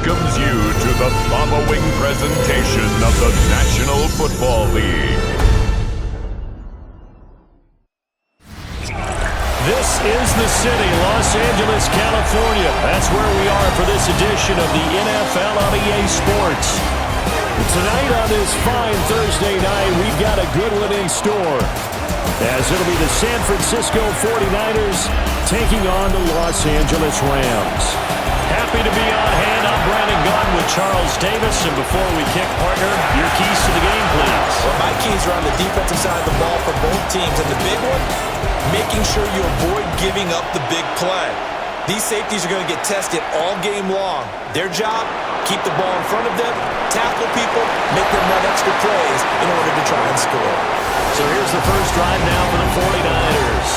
welcomes you to the following presentation of the National Football League. This is the city, Los Angeles, California. That's where we are for this edition of the NFL on EA Sports. Tonight on this fine Thursday night, we've got a good one in store, as it'll be the San Francisco 49ers taking on the Los Angeles Rams. Happy to be on hand. I'm Brandon Gunn with Charles Davis. And before we kick, partner, your keys to the game, please. Well, my keys are on the defensive side of the ball for both teams. And the big one, making sure you avoid giving up the big play. These safeties are going to get tested all game long. Their job, keep the ball in front of them, tackle people, make them run extra plays in order to try and score. So here's the first drive now for the 49ers.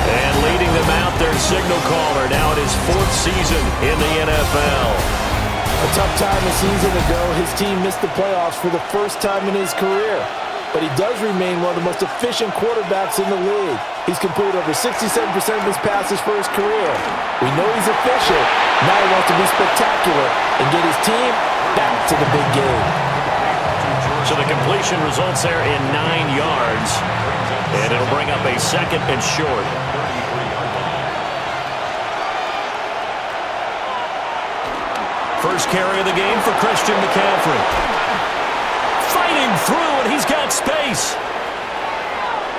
And leading them out, their signal caller now in his fourth season in the NFL. A tough time a season ago, his team missed the playoffs for the first time in his career. But he does remain one of the most efficient quarterbacks in the league. He's completed over 67% of his passes for his career. We know he's efficient. Now he wants to be spectacular and get his team back to the big game. So the completion results there in 9 yards. And it'll bring up a second and short. First carry of the game for Christian McCaffrey. Fighting through, and he's got space.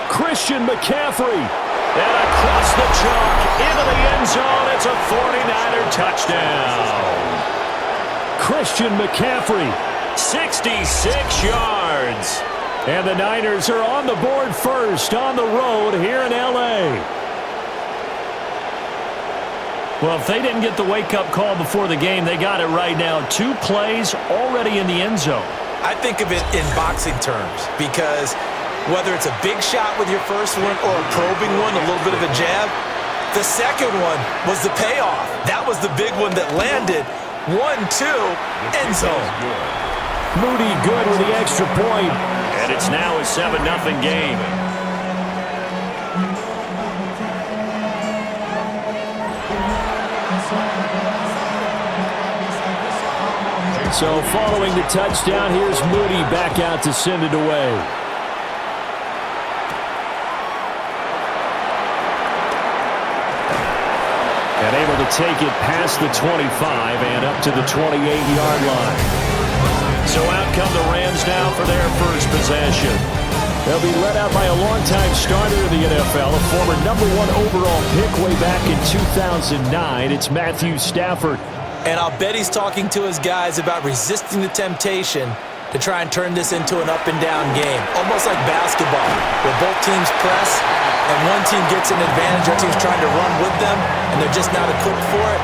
Christian McCaffrey. And across the chalk, into the end zone. It's a 49er touchdown. Christian McCaffrey, 66 yards. And the Niners are on the board first on the road here in L.A. Well, if they didn't get the wake-up call before the game, they got it right now. 2 plays already in the end zone. I think of it in boxing terms because whether it's a big shot with your first one or a probing one, a little bit of a jab, the second one was the payoff. That was the big one that landed. 1-2, end zone. Moody good with the extra point. And it's now a 7-0 game. So following the touchdown, here's Moody back out to send it away. And able to take it past the 25 and up to the 28-yard line. So out come the Rams now for their first possession. They'll be led out by a longtime starter in the NFL, a former #1 overall pick way back in 2009. It's Matthew Stafford. And I'll bet he's talking to his guys about resisting the temptation to try and turn this into an up-and-down game, almost like basketball, where both teams press and one team gets an advantage, our team's trying to run with them, and they're just not equipped for it.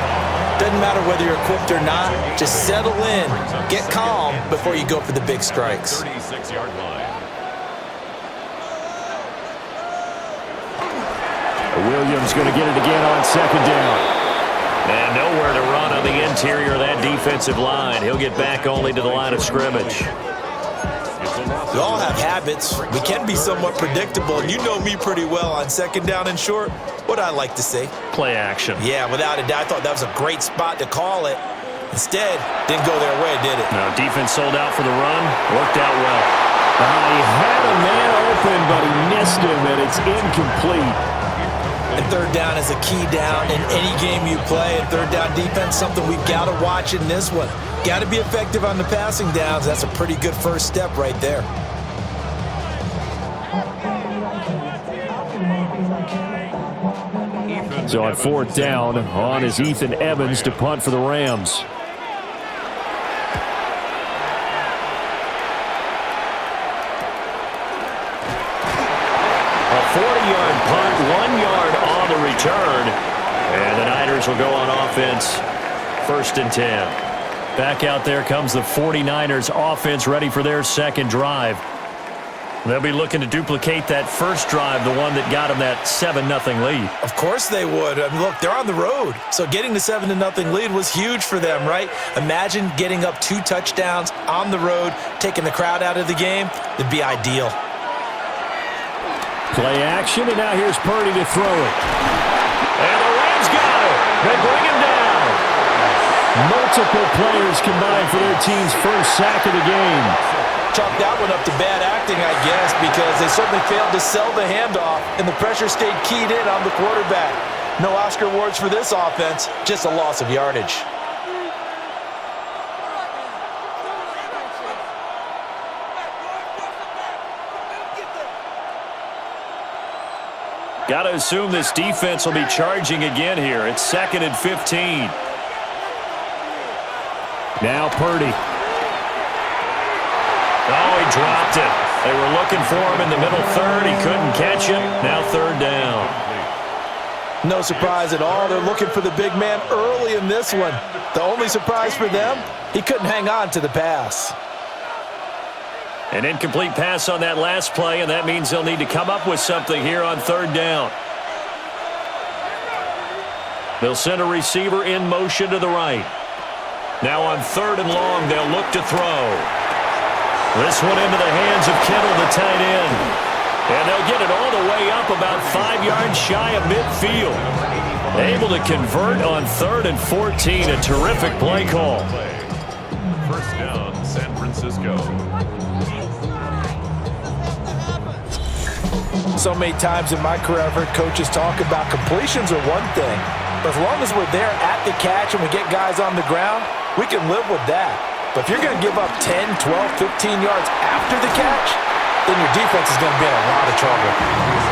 Doesn't matter whether you're equipped or not. Just settle in, get calm before you go for the big strikes. 36-yard line. Williams going to get it again on second down. And nowhere to run on the interior of that defensive line. He'll get back only to the line of scrimmage. We all have habits. We can be somewhat predictable. And you know me pretty well on second down and short. What I like to say? Play action. Yeah, without a doubt. I thought that was a great spot to call it. Instead, didn't go their way, did it? No, defense sold out for the run. Worked out well. He had a man open, but he missed him, and it's incomplete. And third down is a key down in any game you play. And third down defense, something we've got to watch in this one. Got to be effective on the passing downs. That's a pretty good first step right there. So on fourth down, on is Ethan Evans to punt for the Rams. A 40-yard punt, 1 yard on the return. And the Niners will go on offense, 1st and 10. Back out there comes the 49ers offense, ready for their second drive. They'll be looking to duplicate that first drive, the one that got them that 7-0 lead. Of course they would. I mean, look, they're on the road. So getting the 7-0 lead was huge for them, right? Imagine getting up 2 touchdowns on the road, taking the crowd out of the game. It'd be ideal. Play action, and now here's Purdy to throw it. And the Rams got it. They bring him down. Multiple players combined for their team's first sack of the game. Chalk that one up to bad acting, I guess, because they certainly failed to sell the handoff, and the pressure stayed keyed in on the quarterback. No Oscar awards for this offense, just a loss of yardage. Got to assume this defense will be charging again here. It's 2nd and 15. Now Purdy. Oh, he dropped it. They were looking for him in the middle third. He couldn't catch him. Now 3rd down. No surprise at all. They're looking for the big man early in this one. The only surprise for them, he couldn't hang on to the pass. An incomplete pass on that last play, and that means they'll need to come up with something here on 3rd down. They'll send a receiver in motion to the right. Now on 3rd and long, they'll look to throw. This one into the hands of Kittle, the tight end. And they'll get it all the way up about 5 yards shy of midfield. Able to convert on 3rd and 14. A terrific play call. First down, San Francisco. So many times in my career, I've heard coaches talk about completions are one thing, but as long as we're there at the catch and we get guys on the ground, we can live with that. But if you're going to give up 10, 12, 15 yards after the catch, then your defense is going to be in a lot of trouble.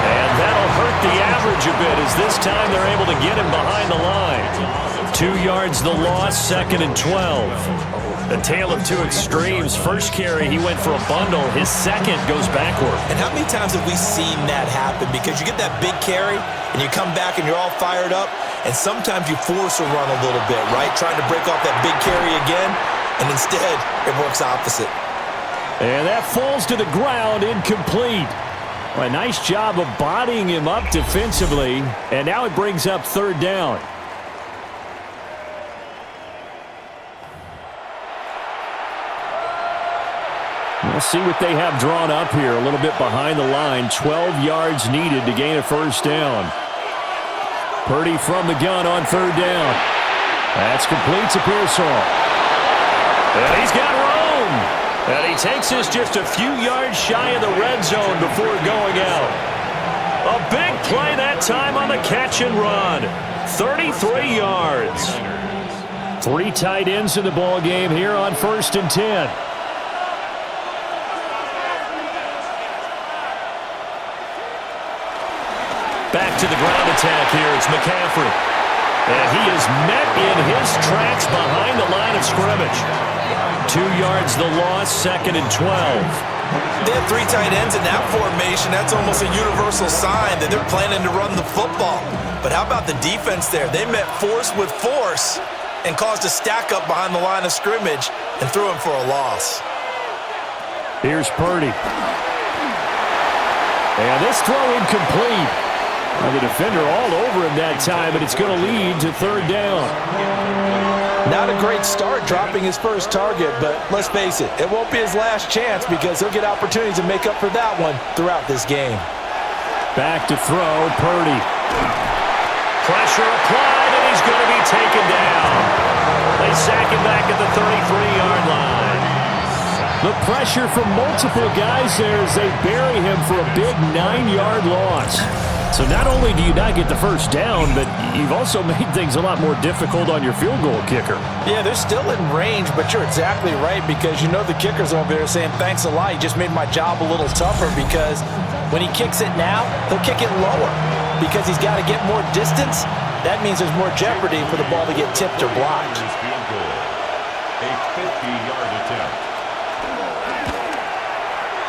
And that'll hurt the average a bit as this time they're able to get him behind the line. 2 yards the loss, 2nd and 12. The tale of two extremes. First carry, he went for a bundle. His second goes backward. And how many times have we seen that happen? Because you get that big carry, and you come back and you're all fired up, and sometimes you force a run a little bit, right? Trying to break off that big carry again, and instead it works opposite. And that falls to the ground, incomplete. Well, a nice job of bodying him up defensively, and now it brings up 3rd down. We'll see what they have drawn up here. A little bit behind the line. 12 yards needed to gain a first down. Purdy from the gun on 3rd down. That's complete to Pearsall. And he's got room. And he takes this just a few yards shy of the red zone before going out. A big play that time on the catch and run. 33 yards. 3 tight ends in the ball game here on 1st and 10. Back to the ground attack here. It's McCaffrey. And he is met in his tracks behind the line of scrimmage. 2 yards the loss, 2nd and 12. They have 3 tight ends in that formation. That's almost a universal sign that they're planning to run the football. But how about the defense there? They met force with force and caused a stack up behind the line of scrimmage and threw him for a loss. Here's Purdy. And this throw incomplete. The defender all over him that time, but it's going to lead to 3rd down. Not a great start dropping his first target, but let's face it, it won't be his last chance because he'll get opportunities to make up for that one throughout this game. Back to throw, Purdy. Pressure applied, and he's going to be taken down. They sack him back at the 33-yard line. The pressure from multiple guys there as they bury him for a big 9-yard loss. So not only do you not get the first down, but you've also made things a lot more difficult on your field goal kicker. Yeah, they're still in range, but you're exactly right because you know the kicker's over there saying, thanks a lot, you just made my job a little tougher because when he kicks it now, he'll kick it lower because he's got to get more distance. That means there's more jeopardy for the ball to get tipped or blocked. A 50-yard attempt.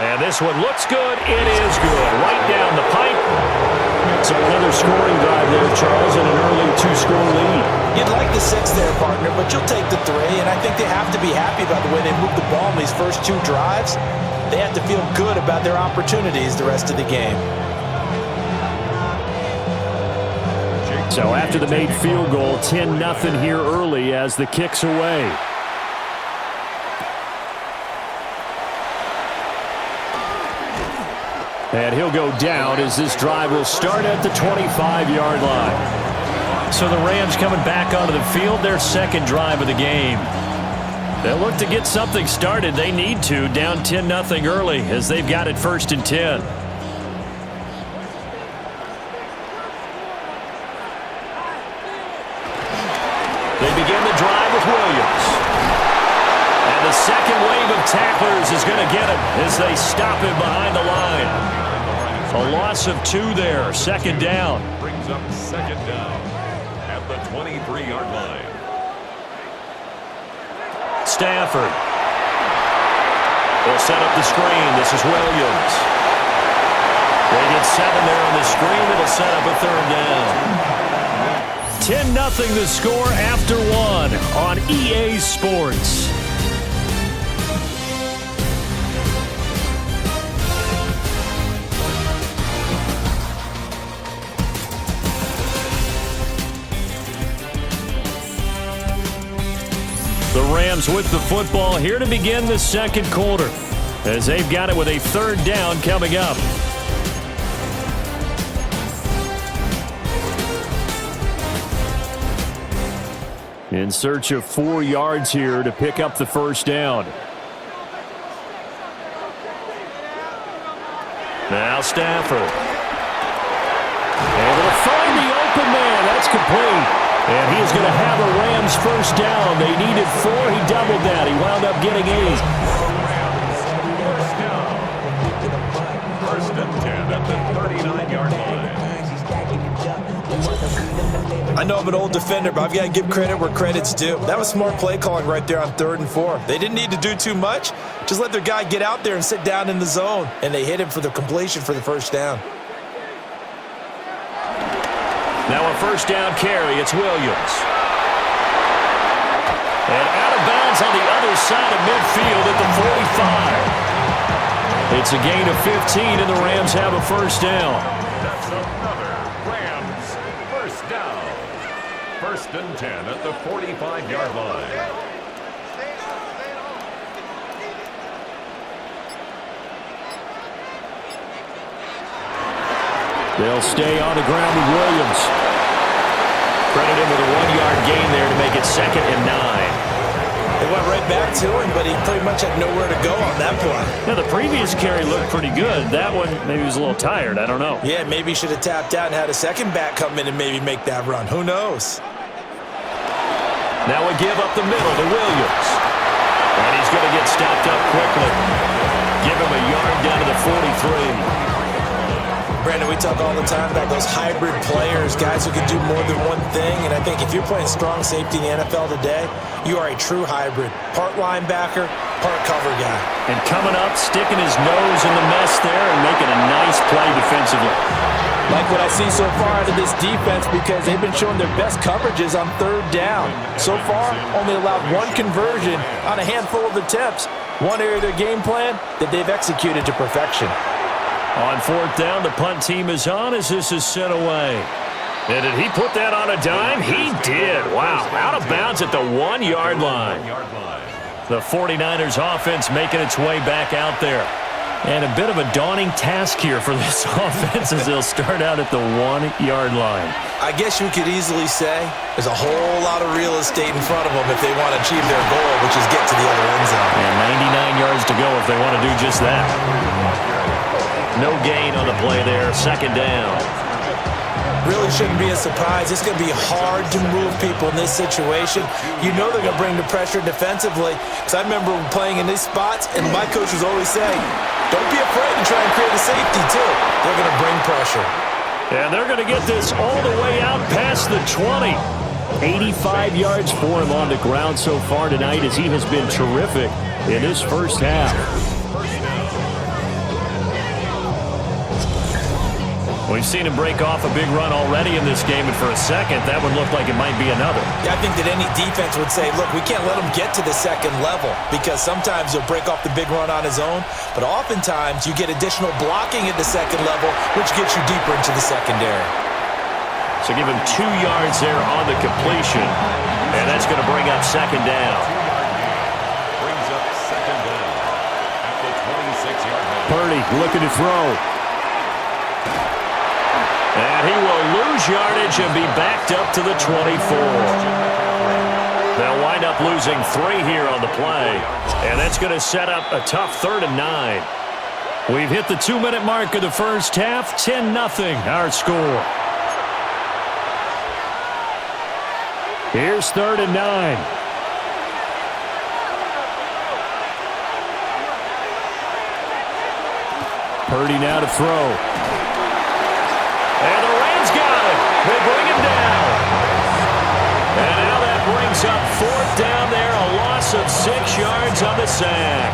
And this one looks good. It is good. Right down the pipe. So another scoring drive there, Charles, and an early 2-score lead. You'd like the 6 there, partner, but you'll take the 3, and I think they have to be happy about the way they moved the ball in these first 2 drives. They have to feel good about their opportunities the rest of the game. So after the made field goal, 10-0 here early as the kick's away. And he'll go down as this drive will start at the 25-yard line. So the Rams coming back onto the field, their second drive of the game. They'll look to get something started. They need to, down 10-0 early as they've got it 1st and 10. They begin the drive with Williams. And the second wave of tacklers is going to get him as they stop him behind the line. A loss of 2 there, 2nd down. Brings up 2nd down at the 23-yard line. Stafford will set up the screen. This is Williams. They get 7 there on the screen. It'll set up a 3rd down. 10-0 the score after 1 on EA Sports. The Rams with the football here to begin the second quarter as they've got it with a 3rd down coming up. In search of 4 yards here to pick up the 1st down. Now Stafford. Able to find the open man. That's complete. And he's going to have a Rams 1st down. They needed 4. He doubled that. He wound up getting 8. 1st and 10 at the 39-yard line. I know I'm an old defender, but I've got to give credit where credit's due. That was smart play calling right there on 3rd and 4. They didn't need to do too much. Just let their guy get out there and sit down in the zone. And they hit him for the completion for the 1st down. Now a 1st down carry. It's Williams. And out of bounds on the other side of midfield at the 45. It's a gain of 15, and the Rams have a 1st down. That's another Rams 1st down. 1st and 10 at the 45-yard line. They'll stay on the ground with Williams. Credit him with a 1-yard gain there to make it 2nd and 9. They went right back to him, but he pretty much had nowhere to go on that play. Now, the previous carry looked pretty good. That one, maybe he was a little tired. I don't know. Yeah, maybe he should have tapped out and had a second back come in and maybe make that run. Who knows? Now we give up the middle to Williams. And he's going to get stopped up quickly. Give him a yard down to the 43. Brandon, we talk all the time about those hybrid players, guys who can do more than one thing. And I think if you're playing strong safety in the NFL today, you are a true hybrid. Part linebacker, part cover guy. And coming up, sticking his nose in the mess there and making a nice play defensively. Like what I see so far out of this defense because they've been showing their best coverages on 3rd down. So far, only allowed 1 conversion on a handful of attempts. One area of their game plan that they've executed to perfection. On 4th down, the punt team is on as this is sent away. And did he put that on a dime? He did. Wow, out of bounds at the 1-yard line. The 49ers offense making its way back out there. And a bit of a daunting task here for this offense as they'll start out at the 1-yard line. I guess you could easily say there's a whole lot of real estate in front of them if they want to achieve their goal, which is get to the other end zone. And 99 yards to go if they want to do just that. No gain on the play there, 2nd down. Really shouldn't be a surprise. It's going to be hard to move people in this situation. You know they're going to bring the pressure defensively. Because I remember playing in these spots, and my coach was always saying, don't be afraid to try and create a safety, too. They're going to bring pressure. And they're going to get this all the way out past the 20. 85 yards for him on the ground so far tonight as he has been terrific in his 1st half. We've seen him break off a big run already in this game, and for a second, that would look like it might be another. Yeah, I think that any defense would say, look, we can't let him get to the 2nd level because sometimes he'll break off the big run on his own, but oftentimes you get additional blocking at the 2nd level, which gets you deeper into the secondary. So give him 2 yards there on the completion, and that's going to bring up 2nd down. Brings up 2nd down at the 26-yard line. Purdy looking to throw. And he will lose lose yardage and be backed up to the 24. They'll wind up losing 3 here on the play, and that's going to set up a tough 3rd and 9. We've hit the 2-minute mark of the first half. 10-0 our score. Here's 3rd and 9. Purdy now to throw. And the Rams got it. They bring him down. And now that brings up 4th down there. A loss of 6 yards on the sack.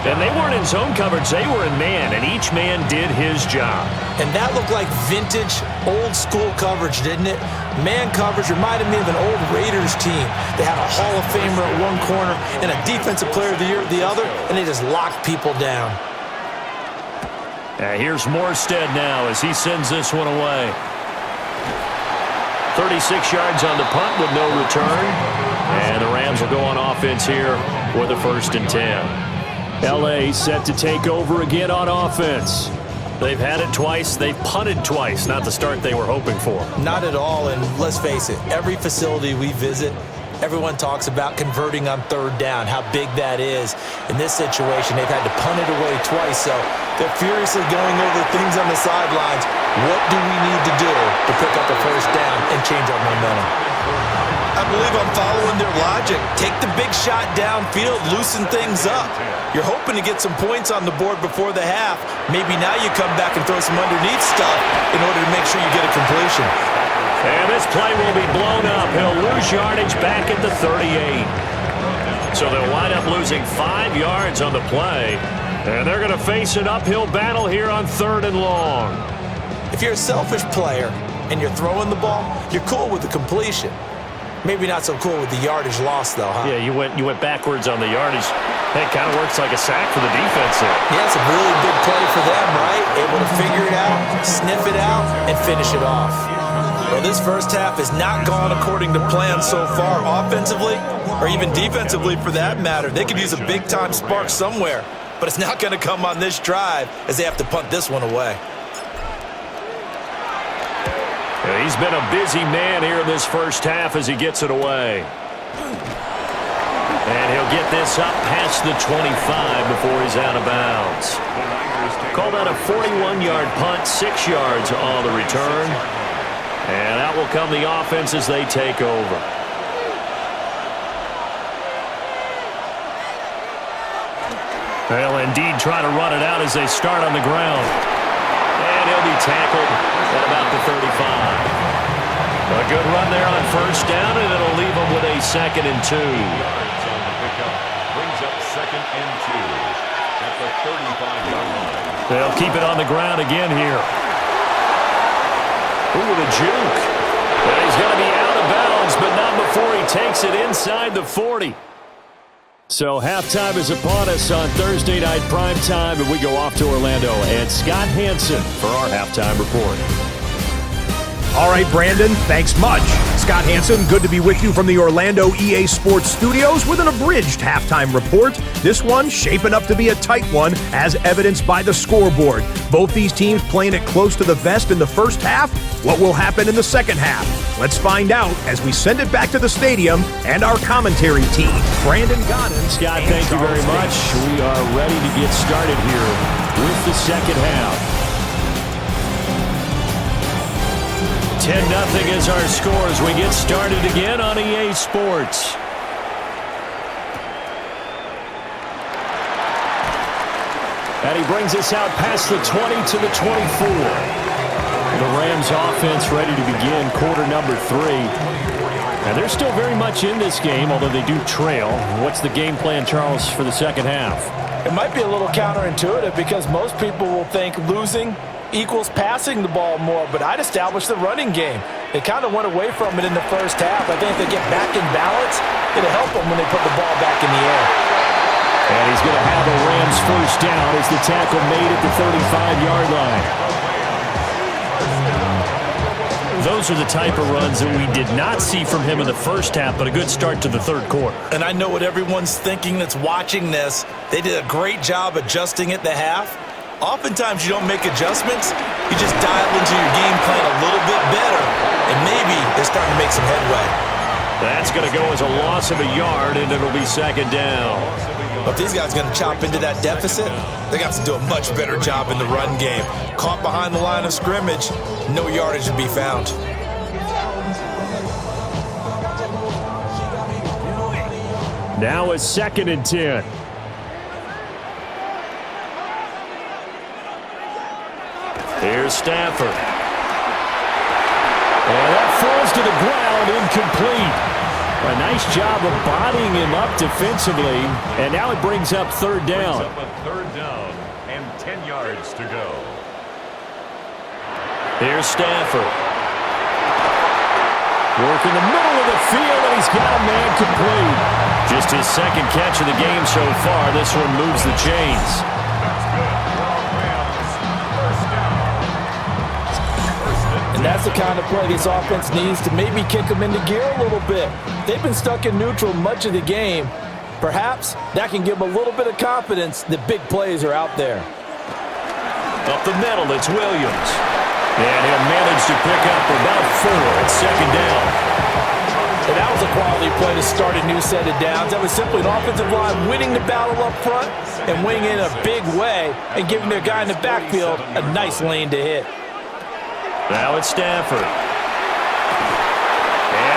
And they weren't in zone coverage. They were in man, and each man did his job. And that looked like vintage, old-school coverage, didn't it? Man coverage reminded me of an old Raiders team. They had a Hall of Famer at one corner and a Defensive Player of the Year at the other, and they just locked people down. Here's Morstead now as he sends this one away. 36 yards on the punt with no return. And the Rams will go on offense here with a 1st and 10. L.A. set to take over again on offense. They've had it twice. They've punted twice. Not the start they were hoping for. Not at all, and let's face it, every facility we visit, everyone talks about converting on 3rd down, how big that is. In this situation, they've had to punt it away twice, so they're furiously going over things on the sidelines. What do we need to do to pick up a 1st down and change our momentum? I believe I'm following their logic. Take the big shot downfield, loosen things up. You're hoping to get some points on the board before the half. Maybe now you come back and throw some underneath stuff in order to make sure you get a completion. And this play will be blown up. He'll lose yardage back at the 38. So they'll wind up losing 5 yards on the play. And they're going to face an uphill battle here on 3rd and long. If you're a selfish player and you're throwing the ball, you're cool with the completion. Maybe not so cool with the yardage loss, though, huh? Yeah, you went backwards on the yardage. It kind of works like a sack for the defense there. Yeah, it's a really big play for them, right? Able to figure it out, sniff it out, and finish it off. Well, this first half has not gone according to plan so far offensively, or even defensively for that matter. They could use a big-time spark somewhere, but it's not going to come on this drive as they have to punt this one away. Yeah, he's been a busy man here in this first half as he gets it away. And he'll get this up past the 25 before he's out of bounds. Called out a 41-yard punt, 6 yards on the return. And out will come the offense as they take over. They'll indeed try to run it out as they start on the ground. And he'll be tackled at about the 35. A good run there on 1st down, and it'll leave them with a 2nd and 2. Brings up 2nd and 2 at the 35-yard line. They'll keep it on the ground again here. Ooh, with a juke. And he's going to be out of bounds, but not before he takes it inside the 40. So halftime is upon us on Thursday night primetime, and we go off to Orlando. And Scott Hansen for our halftime report. All right, Brandon, thanks much. Scott Hansen, good to be with you from the Orlando EA Sports Studios with an abridged halftime report. This one shaping up to be a tight one, as evidenced by the scoreboard. Both these teams playing it close to the vest in the first half. What will happen in the second half? Let's find out as we send it back to the stadium and our commentary team. Brandon Godden. Scott, thank you very much. We are ready to get started here with the second half. 10-0 is our score as we get started again on EA Sports. And he brings us out past the 20 to the 24. The Rams offense ready to begin quarter number 3. And they're still very much in this game, although they do trail. What's the game plan, Charles, for the second half? It might be a little counterintuitive because most people will think losing equals passing the ball more, but I'd establish the running game. They kind of went away from it in the first half. I think if they get back in balance, it'll help them when they put the ball back in the air. And he's going to have a Rams first down as the tackle made at the 35-yard line. Those are the type of runs that we did not see from him in the first half, but a good start to the third quarter. And I know what everyone's thinking that's watching this. They did a great job adjusting at the half. Oftentimes you don't make adjustments. You just dial into your game plan a little bit better, and maybe they're starting to make some headway. That's going to go as a loss of a yard, and it'll be second down. But if these guys are going to chop into that deficit, they're going to have to do a much better job in the run game. Caught behind the line of scrimmage, no yardage to be found. Now it's 2nd and 10. Here's Stafford. And that falls to the ground, incomplete. A nice job of bodying him up defensively, and now it brings up 3rd down. Brings up a 3rd down and 10 yards to go. Here's Stafford. Working the middle of the field, and he's got a man complete. Just his 2nd catch of the game so far. This one moves the chains. And that's the kind of play this offense needs to maybe kick them into gear a little bit. They've been stuck in neutral much of the game. Perhaps that can give them a little bit of confidence that big plays are out there. Up the middle, it's Williams. And he'll manage to pick up about 4 at 2nd down. And that was a quality play to start a new set of downs. That was simply an offensive line winning the battle up front and winning in a big way and giving their guy in the backfield a nice lane to hit. Now it's Stafford. And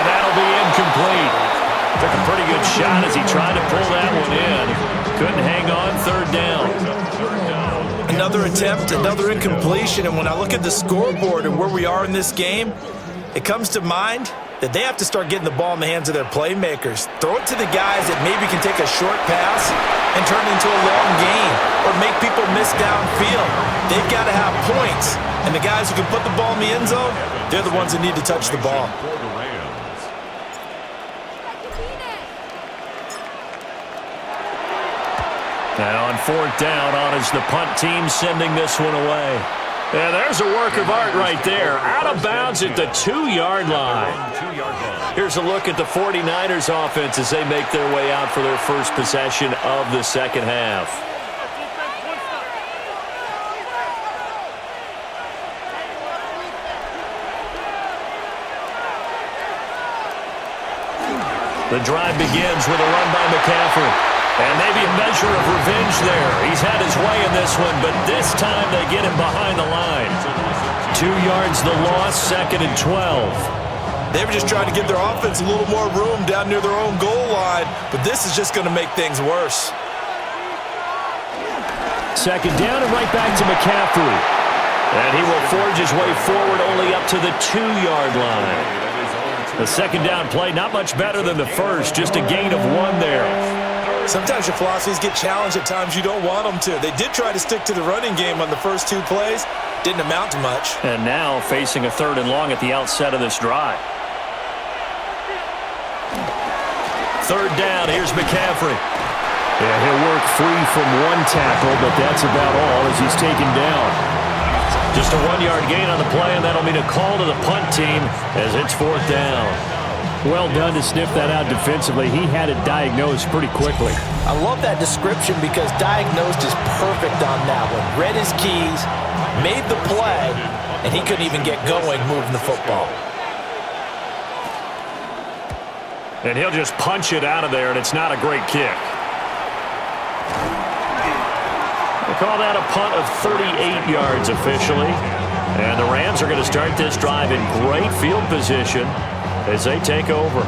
that'll be incomplete. Took a pretty good shot as he tried to pull that one in. Couldn't hang on, 3rd down. Another attempt, another incompletion, and when I look at the scoreboard and where we are in this game, it comes to mind that they have to start getting the ball in the hands of their playmakers. Throw it to the guys that maybe can take a short pass and turn it into a long gain or make people miss downfield. They've got to have points, and the guys who can put the ball in the end zone, they're the ones that need to touch the ball. Now on 4th down, on is the punt team sending this one away. Yeah, there's a work of art right there. Out of bounds at the 2-yard line. Here's a look at the 49ers offense as they make their way out for their first possession of the 2nd half. The drive begins with a run by McCaffrey. And maybe a measure of revenge there. He's had his way in this one, but this time they get him behind the line. 2 yards the loss, 2nd and 12. They were just trying to give their offense a little more room down near their own goal line, but this is just going to make things worse. 2nd down and right back to McCaffrey. And he will forge his way forward only up to the 2-yard line. The 2nd down play, not much better than the first, just a gain of 1 there. Sometimes your philosophies get challenged at times you don't want them to. They did try to stick to the running game on the first 2 plays. Didn't amount to much. And now facing a 3rd and long at the outset of this drive. 3rd down, here's McCaffrey. Yeah, he'll work free from 1 tackle, but that's about all as he's taken down. Just a 1-yard gain on the play, and that'll mean a call to the punt team as it's 4th down. Well done to sniff that out defensively. He had it diagnosed pretty quickly. I love that description because diagnosed is perfect on that one. Read his keys, made the play, and he couldn't even get going moving the football. And he'll just punch it out of there, and it's not a great kick. They call that a punt of 38 yards officially. And the Rams are going to start this drive in great field position as they take over.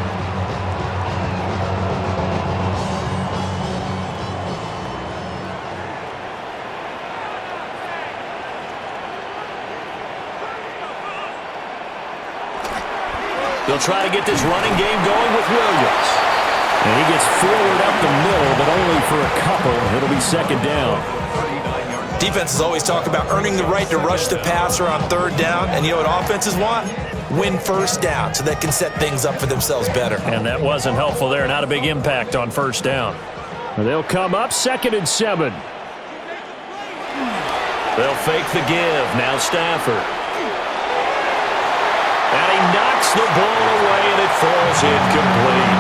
They'll try to get this running game going with Williams. And he gets forward up the middle, but only for a couple. It'll be 2nd down. Defenses always talk about earning the right to rush the passer on 3rd down. And you know what offenses want? Win 1st down so they can set things up for themselves better. And that wasn't helpful there. Not a big impact on 1st down. They'll come up 2nd and 7. They'll fake the give. Now Stafford. And he knocks the ball away, and it falls incomplete.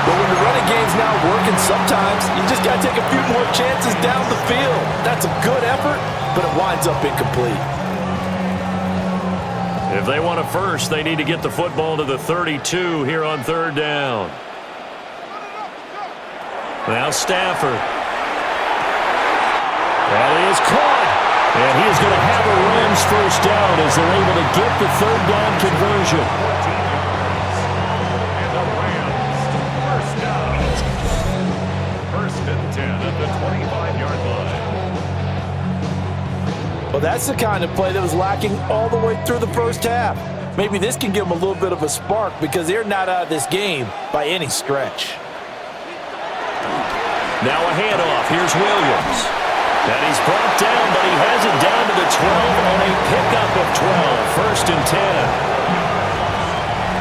But when the running game's now working, sometimes you just got to take a few more chances down the field. That's a good effort, but it winds up incomplete. If they want a first, they need to get the football to the 32 here on third down. Now Stafford. That is caught. And he is going to have a Rams first down as they're able to get the third down conversion. And the Rams first down. First and 10 at the 25-yard line. Well, that's the kind of play that was lacking all the way through the first half. Maybe this can give them a little bit of a spark because they're not out of this game by any stretch. Now a handoff. Here's Williams. And he's brought down, but he has it down to the 12 on a pickup of 12. First and 10.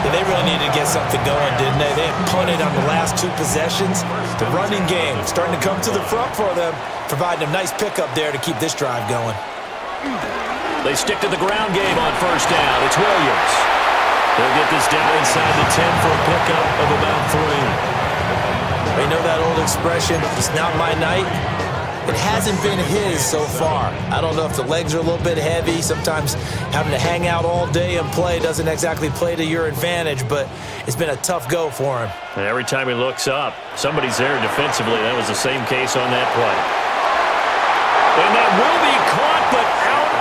Yeah, they really needed to get something going, didn't they? They had punted on the last two possessions. The running game starting to come to the front for them, providing a nice pickup there to keep this drive going. They stick to the ground game on first down. It's Williams. They'll get this down inside the 10 for a pickup of about 3. You know that old expression, it's not my night? It hasn't been his so far. I don't know if the legs are a little bit heavy. Sometimes having to hang out all day and play doesn't exactly play to your advantage, but it's been a tough go for him. And every time he looks up, somebody's there defensively. That was the same case on that play. And that will be caught, but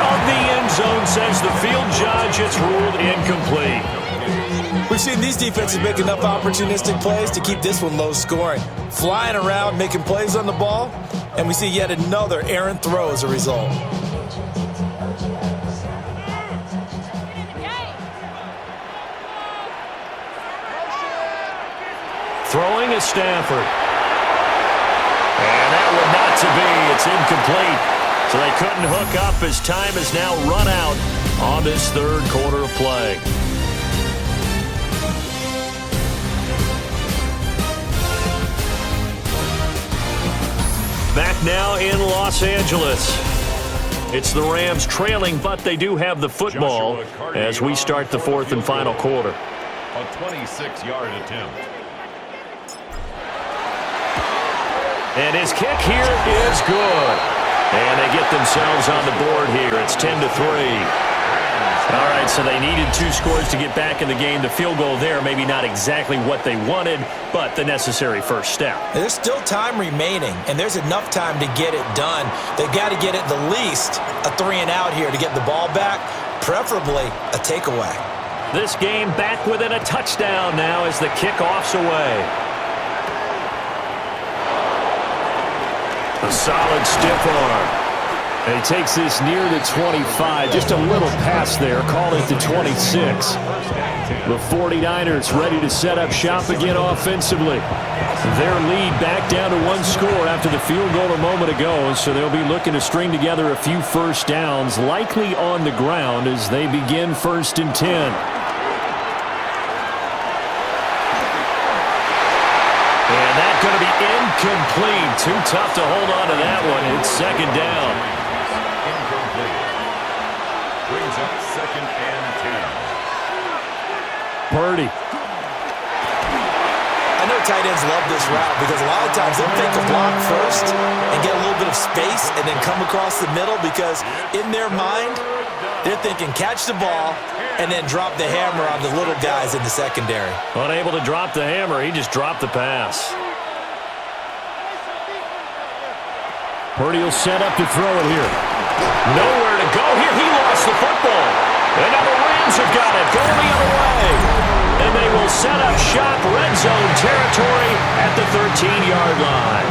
out of the end zone, says the field judge. It's ruled incomplete. We've seen these defenses make enough opportunistic plays to keep this one low scoring. Flying around, making plays on the ball, and we see yet another errant throw as a result. Throwing is Stafford. And that one not to be. It's incomplete. So they couldn't hook up as time has now run out on this third quarter of play. Back now in Los Angeles. It's the Rams trailing, but they do have the football as we start the fourth and final quarter. A 26-yard attempt. And his kick here is good. And they get themselves on the board here. It's 10-3. All right, so they needed 2 scores to get back in the game. The field goal there, maybe not exactly what they wanted, but the necessary first step. There's still time remaining, and there's enough time to get it done. They've got to get at the least a 3-and-out here to get the ball back, preferably a takeaway. This game back within a touchdown now as the kickoff's away. A solid stiff arm. And he takes this near the 25. Just a little pass there. Call it the 26. The 49ers ready to set up shop again offensively. Their lead back down to 1 score after the field goal a moment ago. So they'll be looking to string together a few first downs, likely on the ground as they begin 1st and 10. And that's going to be incomplete. Too tough to hold on to that one. It's 2nd down. Brings up 2nd and 10. Purdy. I know tight ends love this route because a lot of times they'll fake a block first and get a little bit of space and then come across the middle because in their mind, they're thinking catch the ball and then drop the hammer on the little guys in the secondary. Unable to drop the hammer, he just dropped the pass. Purdy will set up to throw it here. Nowhere to go here. He lost the football. And now the Rams have got it. Going the other way. And they will set up shop red zone territory at the 13-yard line.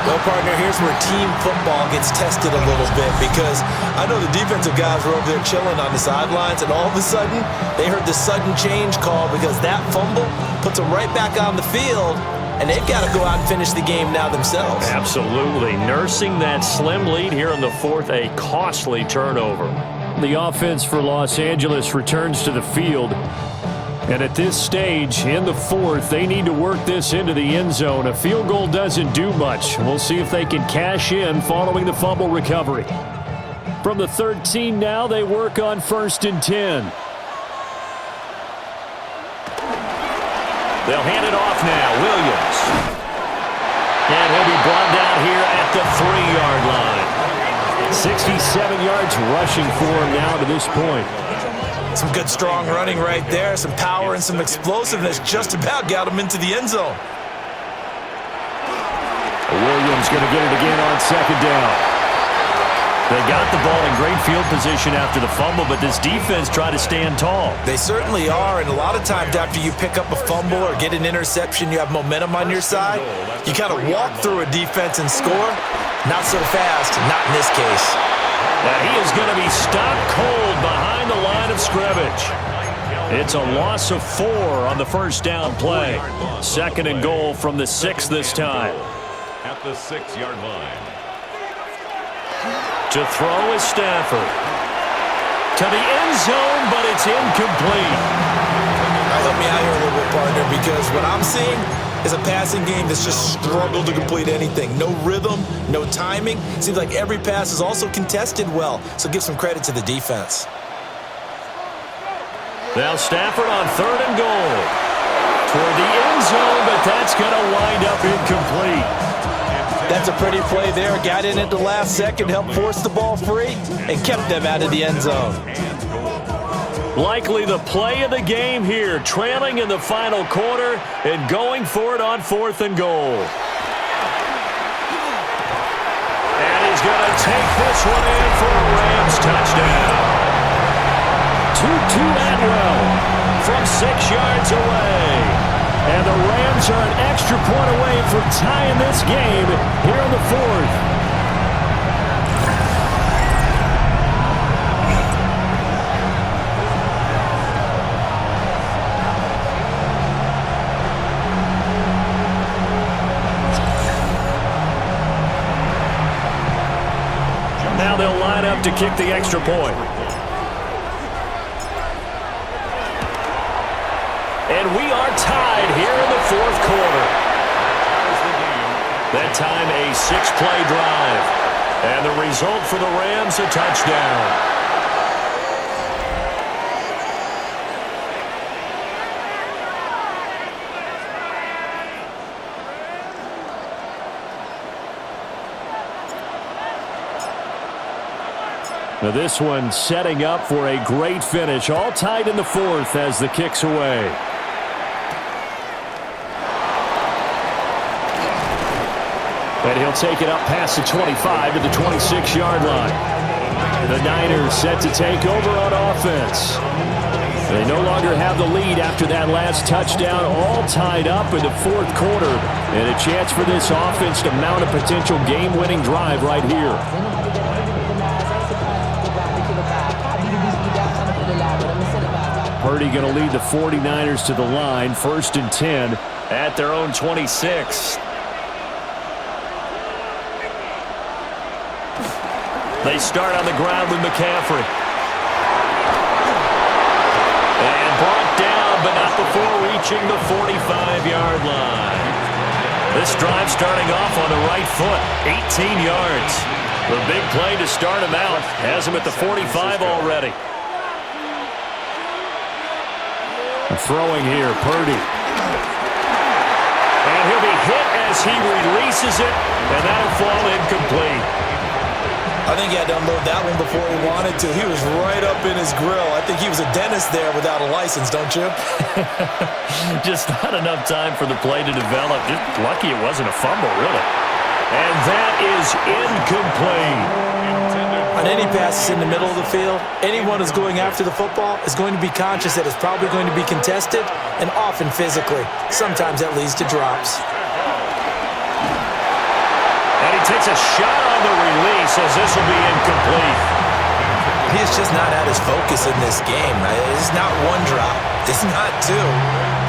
Well, partner, here's where team football gets tested a little bit because I know the defensive guys were over there chilling on the sidelines, and all of a sudden, they heard the sudden change call because that fumble puts them right back on the field, and they've got to go out and finish the game now themselves. Absolutely. Nursing that slim lead here in the fourth, a costly turnover. The offense for Los Angeles returns to the field. And at this stage, in the fourth, they need to work this into the end zone. A field goal doesn't do much. We'll see if they can cash in following the fumble recovery. From the 13 now, they work on 1st and 10. They'll hand it off now. Williams. And he'll be brought down here at the 3-yard line. 67 yards rushing for him now to this point. Some good, strong running right there. Some power and some explosiveness just about got him into the end zone. Williams going to get it again on second down. They got the ball in great field position after the fumble, but this defense tried to stand tall. They certainly are, and a lot of times after you pick up a fumble or get an interception, you have momentum on your side. You kind of walk through a defense and score. Not so fast, not in this case. Now he is going to be stopped cold behind the line of scrimmage. It's a loss of 4 on the first down play. Second and goal from the 6 this time. At the 6-yard line. To throw is Stafford. To the end zone, but it's incomplete. Help me out here a little bit, partner, because what I'm seeing is a passing game that's just struggled to complete anything. No rhythm, no timing. Seems like every pass is also contested well, so give some credit to the defense. Now Stafford on 3rd and goal. Toward the end zone, but that's going to wind up incomplete. That's a pretty play there. Got in at the last second, helped force the ball free, and kept them out of the end zone. Likely the play of the game here, trailing in the final quarter and going for it on 4th and goal. And he's going to take this one in for a Rams touchdown. Tutu Atwell from 6 yards away. And the Rams are an extra point away from tying this game here in the 4th. Now they'll line up to kick the extra point. And we are tied here in the 4th quarter. That time a 6-play drive. And the result for the Rams, a touchdown. Now this one setting up for a great finish. All tied in the 4th as the kick's away. And he'll take it up past the 25 to the 26-yard line. The Niners set to take over on offense. They no longer have the lead after that last touchdown, all tied up in the 4th quarter. And a chance for this offense to mount a potential game-winning drive right here. Purdy going to lead the 49ers to the line, 1st and 10 at their own 26. They start on the ground with McCaffrey. And brought down, but not before reaching the 45-yard line. This drive starting off on the right foot, 18 yards. The big play to start him out has him at the 45 already. Throwing here, Purdy. And he'll be hit as he releases it, and that'll fall incomplete. I think he had to unload that one before he wanted to. He was right up in his grill. I think he was a dentist there without a license, don't you? Just not enough time for the play to develop. Just lucky it wasn't a fumble, really. And that is incomplete. On any passes in the middle of the field, anyone who's going after the football is going to be conscious that it's probably going to be contested and often physically. Sometimes that leads to drops. And he takes a shot on the release as this will be incomplete. He's just not at his focus in this game. It's not one drop. It's not two.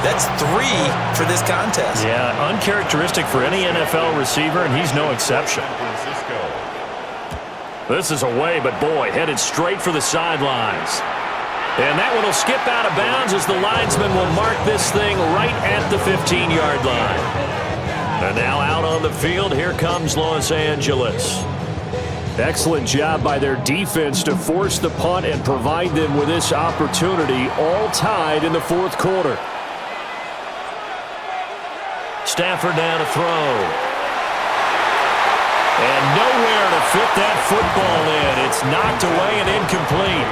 That's 3 for this contest. Yeah, uncharacteristic for any NFL receiver, and he's no exception. This is away, but boy, headed straight for the sidelines. And that one will skip out of bounds as the linesman will mark this thing right at the 15-yard line. And now out on the field, here comes Los Angeles. Excellent job by their defense to force the punt and provide them with this opportunity, all tied in the 4th quarter. Stafford now to throw. And nowhere to fit that football in. It's knocked away and incomplete.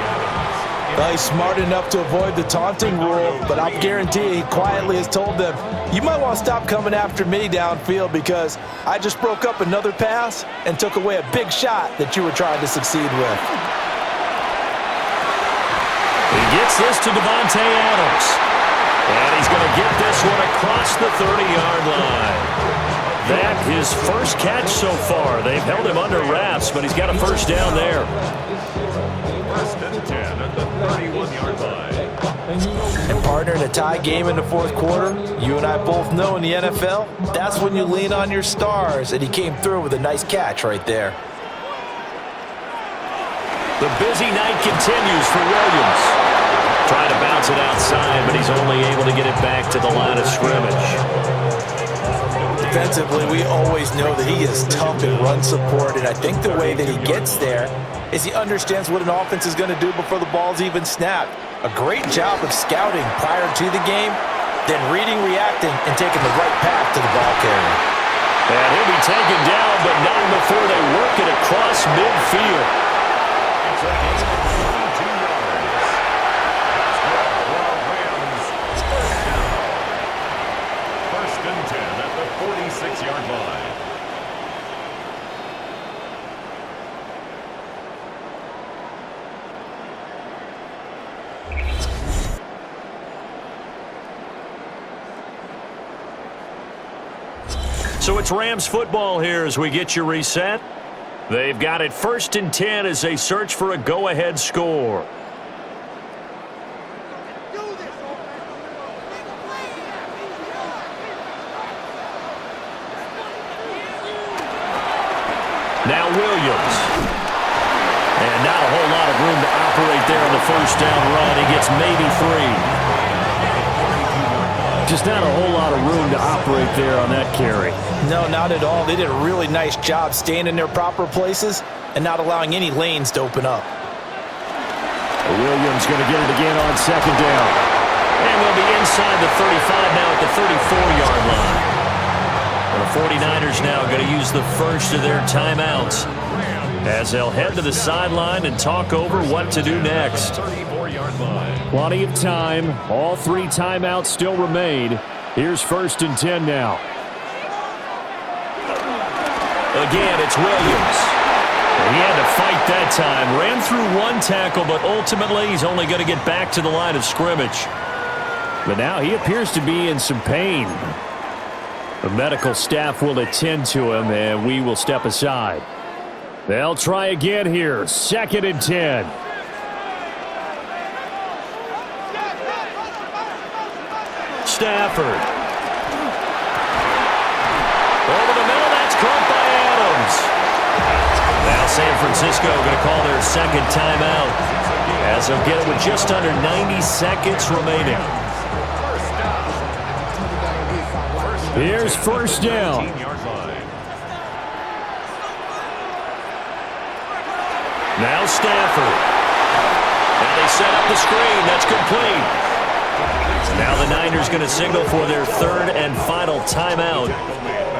Well, he's smart enough to avoid the taunting rule, but I'll guarantee he quietly has told them, you might want to stop coming after me downfield because I just broke up another pass and took away a big shot that you were trying to succeed with. He gets this to Devontae Adams. And he's going to get this one across the 30-yard line. That his first catch so far. They've held him under wraps, but he's got a first down there. First and 10 at the 31-yard line. And partner, in a tie game in the fourth quarter, you and I both know in the NFL, that's when you lean on your stars, and he came through with a nice catch right there. The busy night continues for Williams. Trying to bounce it outside, but he's only able to get it back to the line of scrimmage. Defensively, we always know that he is tough in run support, and I think the way that he gets there is he understands what an offense is going to do before the ball's even snapped. A great job of scouting prior to the game, then reading, reacting, and taking the right path to the ball carrier. And he'll be taken down, but not before they work it across midfield. First and 10 at the 46-yard line. So it's Rams football here as we get you reset. They've got it first and 10 as they search for a go-ahead score. Now Williams. And not a whole lot of room to operate there on the first down run. He gets maybe 3. Just not a whole lot of room to operate there on that carry. No, not at all. They did a really nice job staying in their proper places and not allowing any lanes to open up. Williams going to get it again on second down. And they'll be inside the 35 now at the 34-yard line. And the 49ers now going to use the first of their timeouts as they'll head to the sideline and talk over what to do next. 34-yard line. Plenty of time. All 3 timeouts still remain. Here's first and 10 now. Again, it's Williams. He had to fight that time. Ran through 1 tackle, but ultimately he's only going to get back to the line of scrimmage. But now he appears to be in some pain. The medical staff will attend to him, and we will step aside. They'll try again here. Second and 10. Stafford. Over the middle, that's caught by Adams. Now San Francisco going to call their second timeout as they'll get it with just under 90 seconds remaining. Here's first down. Now Stafford. And they set up the screen. That's complete. Now the Niners going to signal for their third and final timeout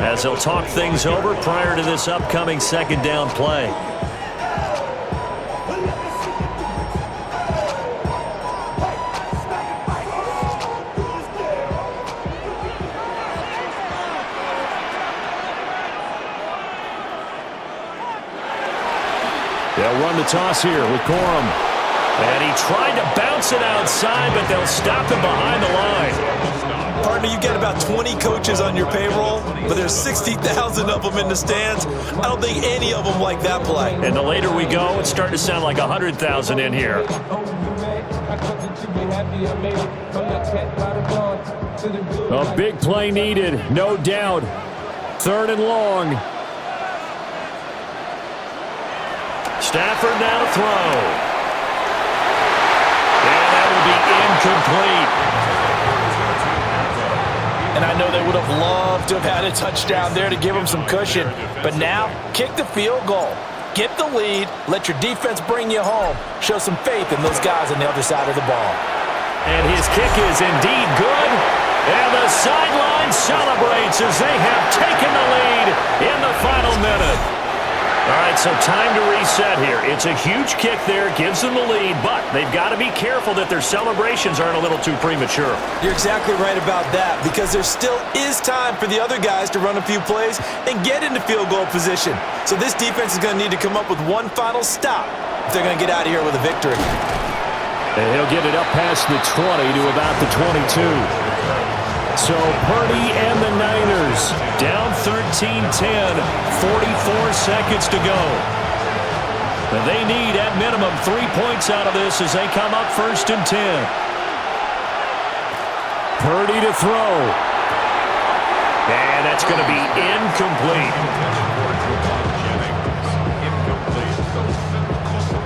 as they'll talk things over prior to this upcoming second down play. They'll run the toss here with Corum. And he tried to bounce it outside, but they'll stop him behind the line. Partner, you get about 20 coaches on your payroll, but there's 60,000 of them in the stands. I don't think any of them like that play. And the later we go, it's starting to sound like 100,000 in here. A big play needed, no doubt. Third and long. Stafford now to throw. And that will be incomplete. And I know they would have loved to have had a touchdown there to give them some cushion. But now, kick the field goal. Get the lead. Let your defense bring you home. Show some faith in those guys on the other side of the ball. And his kick is indeed good. And the sideline celebrates as they have taken the lead in the final minute. All right, so time to reset here. It's a huge kick there, gives them the lead, but they've got to be careful that their celebrations aren't a little too premature. You're exactly right about that, because there still is time for the other guys to run a few plays and get into field goal position. So this defense is going to need to come up with one final stop if they're going to get out of here with a victory. And he'll get it up past the 20 to about the 22. So Purdy and the Niners down 13-10, 44 seconds to go. And they need, at minimum, 3 points out of this as they come up 1st and 10. Purdy to throw. And that's going to be incomplete.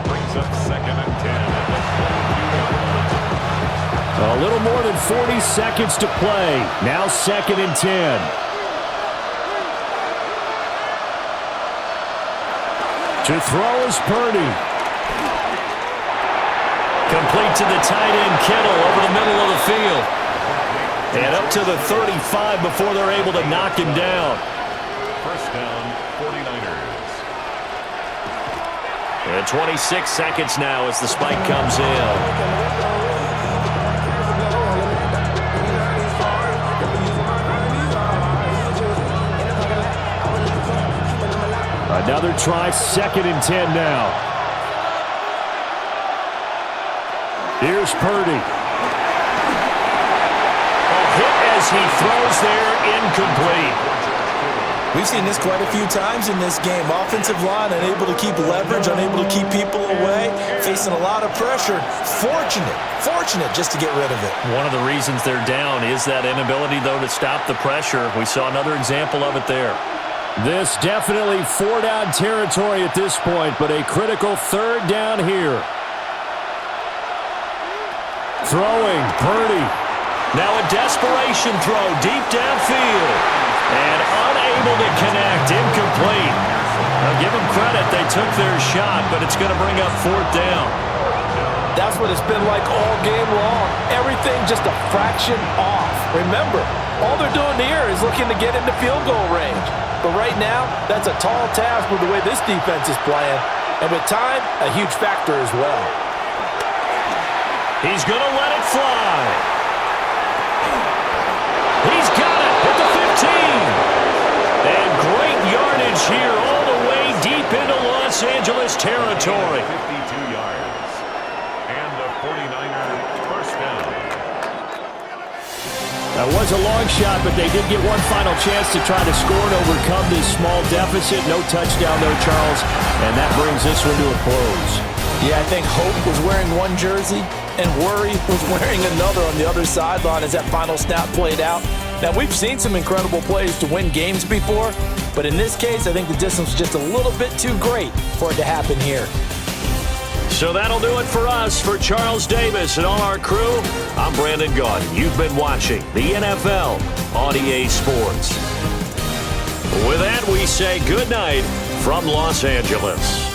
Brings up 2nd and 10. A little more than 40 seconds to play. Now 2nd and 10. To throw is Purdy. Complete to the tight end, Kittle, over the middle of the field. And up to the 35 before they're able to knock him down. 1st down, 49ers. And 26 seconds now as the spike comes in. Another try, 2nd and 10 now. Here's Purdy. A hit as he throws there, incomplete. We've seen this quite a few times in this game. Offensive line unable to keep leverage, unable to keep people away, facing a lot of pressure. Fortunate just to get rid of it. One of the reasons they're down is that inability, though, to stop the pressure. We saw another example of it there. This definitely 4-down territory at this point, but a critical 3rd down here. Throwing, Purdy. Now a desperation throw deep downfield. And unable to connect, incomplete. Now give them credit, they took their shot, but it's going to bring up 4th down. That's what it's been like all game long. Everything just a fraction off. Remember, all they're doing here is looking to get into field goal range. But right now, that's a tall task with the way this defense is playing. And with time, a huge factor as well. He's going to let it fly. He's got it at the 15. And great yardage here all the way deep into Los Angeles territory. 52 yards. And the 49er 1st down. That was a long shot, but they did get one final chance to try to score and overcome this small deficit. No touchdown, though, Charles, and that brings this one to a close. Yeah, I think hope was wearing one jersey and worry was wearing another on the other sideline as that final snap played out. Now, we've seen some incredible plays to win games before, but in this case, I think the distance was just a little bit too great for it to happen here. So that'll do it for us. For Charles Davis and all our crew, I'm Brandon Gaudin. You've been watching the NFL on EA Sports. With that, we say good night from Los Angeles.